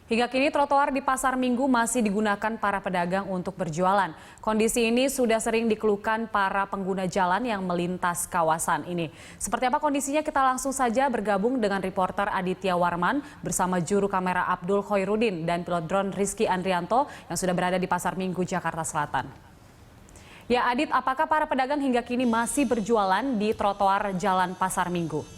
Hingga kini trotoar di Pasar Minggu masih digunakan para pedagang untuk berjualan. Kondisi ini sudah sering dikeluhkan para pengguna jalan yang melintas kawasan ini. Seperti apa kondisinya, kita langsung saja bergabung dengan reporter Aditya Warman bersama juru kamera Abdul Khoirudin dan pilot drone Rizky Andrianto yang sudah berada di Pasar Minggu, Jakarta Selatan. Ya Adit, apakah para pedagang hingga kini masih berjualan di trotoar Jalan Pasar Minggu?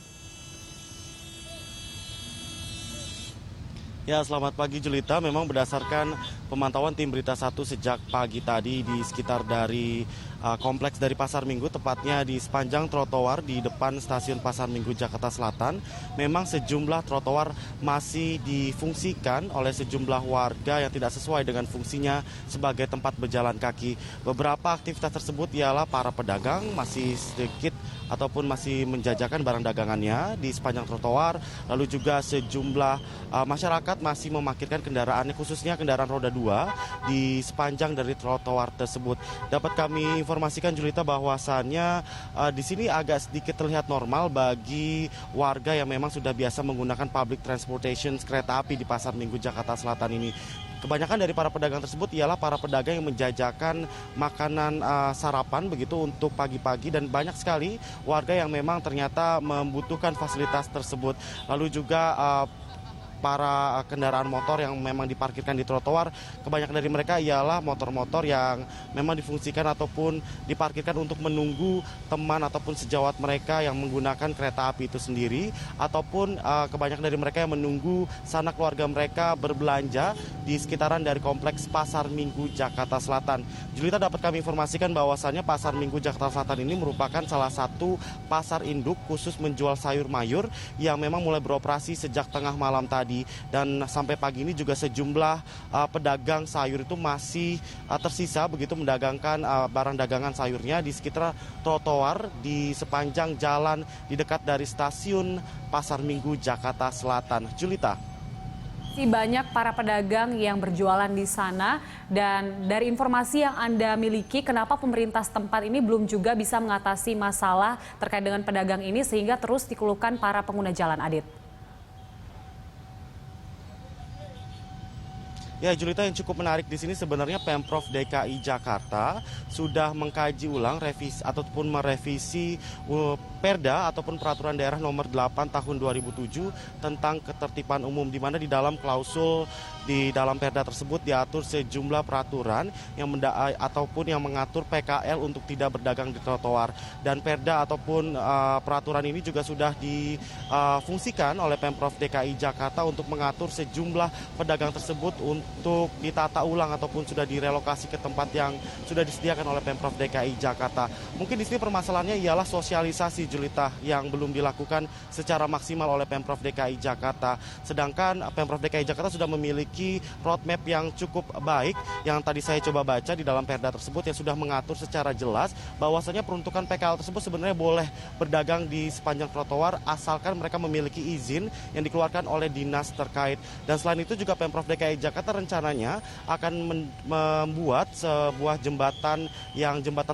Ya, selamat pagi Julita. Memang berdasarkan pemantauan tim Berita 1 sejak pagi tadi di sekitar dari kompleks dari Pasar Minggu, tepatnya di sepanjang trotoar di depan stasiun Pasar Minggu Jakarta Selatan, memang sejumlah trotoar masih difungsikan oleh sejumlah warga yang tidak sesuai dengan fungsinya sebagai tempat berjalan kaki. Beberapa aktivitas tersebut ialah para pedagang masih sedikit ataupun masih menjajakan barang dagangannya di sepanjang trotoar, lalu juga sejumlah masyarakat masih memarkirkan kendaraannya, khususnya kendaraan roda 2 di sepanjang dari trotoar tersebut. Dapat kami informasikan Julita bahwasannya di sini agak sedikit terlihat normal bagi warga yang memang sudah biasa menggunakan public transportation kereta api di Pasar Minggu Jakarta Selatan ini. Kebanyakan dari para pedagang tersebut ialah para pedagang yang menjajakan makanan sarapan begitu untuk pagi-pagi, dan banyak sekali warga yang memang ternyata membutuhkan fasilitas tersebut. Lalu juga para kendaraan motor yang memang diparkirkan di trotoar, kebanyakan dari mereka ialah motor-motor yang memang difungsikan ataupun diparkirkan untuk menunggu teman ataupun sejawat mereka yang menggunakan kereta api itu sendiri, ataupun kebanyakan dari mereka yang menunggu sanak keluarga mereka berbelanja di sekitaran dari kompleks Pasar Minggu Jakarta Selatan. Julita, dapat kami informasikan bahwasannya Pasar Minggu Jakarta Selatan ini merupakan salah satu pasar induk khusus menjual sayur mayur yang memang mulai beroperasi sejak tengah malam tadi. Dan sampai pagi ini juga sejumlah pedagang sayur itu masih tersisa begitu mendagangkan barang dagangan sayurnya di sekitar trotoar di sepanjang jalan di dekat dari stasiun Pasar Minggu Jakarta Selatan. Julita. Banyak para pedagang yang berjualan di sana, dan dari informasi yang Anda miliki, kenapa pemerintah setempat ini belum juga bisa mengatasi masalah terkait dengan pedagang ini sehingga terus dikeluhkan para pengguna jalan, Adit? Ya Julita, yang cukup menarik di sini sebenarnya Pemprov DKI Jakarta sudah mengkaji ulang revisi ataupun merevisi Perda ataupun Peraturan Daerah Nomor 8 Tahun 2007 tentang ketertiban umum, di mana di dalam klausul di dalam Perda tersebut diatur sejumlah peraturan yang ataupun yang mengatur PKL untuk tidak berdagang di trotoar, dan Perda ataupun peraturan ini juga sudah difungsikan oleh Pemprov DKI Jakarta untuk mengatur sejumlah pedagang tersebut untuk ditata ulang ataupun sudah direlokasi ke tempat yang sudah disediakan oleh Pemprov DKI Jakarta. Mungkin di sini permasalahannya ialah sosialisasi Julita yang belum dilakukan secara maksimal oleh Pemprov DKI Jakarta. Sedangkan Pemprov DKI Jakarta sudah memiliki roadmap yang cukup baik yang tadi saya coba baca di dalam Perda tersebut, yang sudah mengatur secara jelas bahwasanya peruntukan PKL tersebut sebenarnya boleh berdagang di sepanjang trotoar asalkan mereka memiliki izin yang dikeluarkan oleh dinas terkait. Dan selain itu juga Pemprov DKI Jakarta rencananya akan membuat sebuah jembatan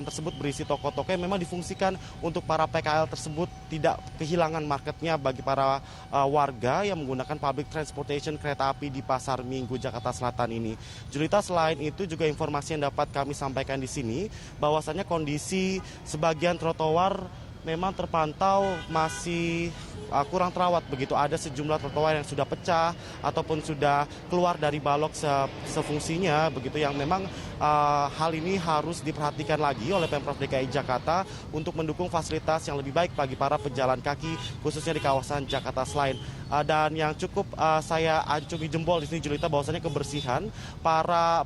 tersebut berisi toko-toko yang memang difungsikan untuk para PKL tersebut tidak kehilangan marketnya bagi para warga yang menggunakan public transportation kereta api di Pasar Minggu Jakarta Selatan ini. Julita, selain itu juga informasi yang dapat kami sampaikan di sini bahwasannya kondisi sebagian trotoar memang terpantau masih kurang terawat begitu. Ada sejumlah trotoar yang sudah pecah ataupun sudah keluar dari balok sefungsinya begitu, yang memang hal ini harus diperhatikan lagi oleh Pemprov DKI Jakarta untuk mendukung fasilitas yang lebih baik bagi para pejalan kaki khususnya di kawasan Jakarta Selain. Dan yang cukup saya acungi jempol di sini Julita, bahwasanya kebersihan para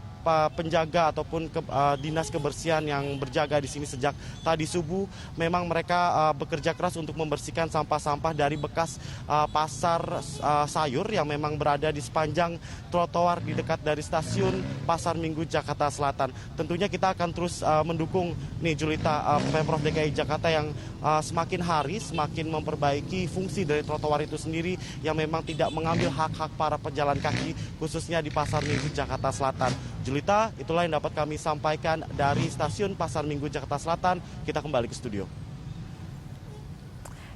penjaga ataupun dinas kebersihan yang berjaga di sini sejak tadi subuh, memang mereka bekerja keras untuk membersihkan sampah-sampah dari bekas pasar sayur yang memang berada di sepanjang trotoar di dekat dari stasiun Pasar Minggu Jakarta Selatan. Tentunya kita akan terus mendukung nih Julita, Pemprov DKI Jakarta yang semakin hari semakin memperbaiki fungsi dari trotoar itu sendiri yang memang tidak mengambil hak-hak para pejalan kaki khususnya di Pasar Minggu Jakarta Selatan. Julita, itulah yang dapat kami sampaikan dari stasiun Pasar Minggu Jakarta Selatan. Kita kembali ke studio.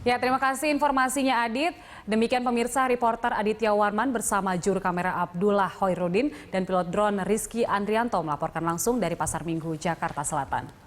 Ya, terima kasih informasinya Adit. Demikian pemirsa, reporter Aditya Warman bersama juru kamera Abdullah Hoirudin dan pilot drone Rizky Andrianto melaporkan langsung dari Pasar Minggu, Jakarta Selatan.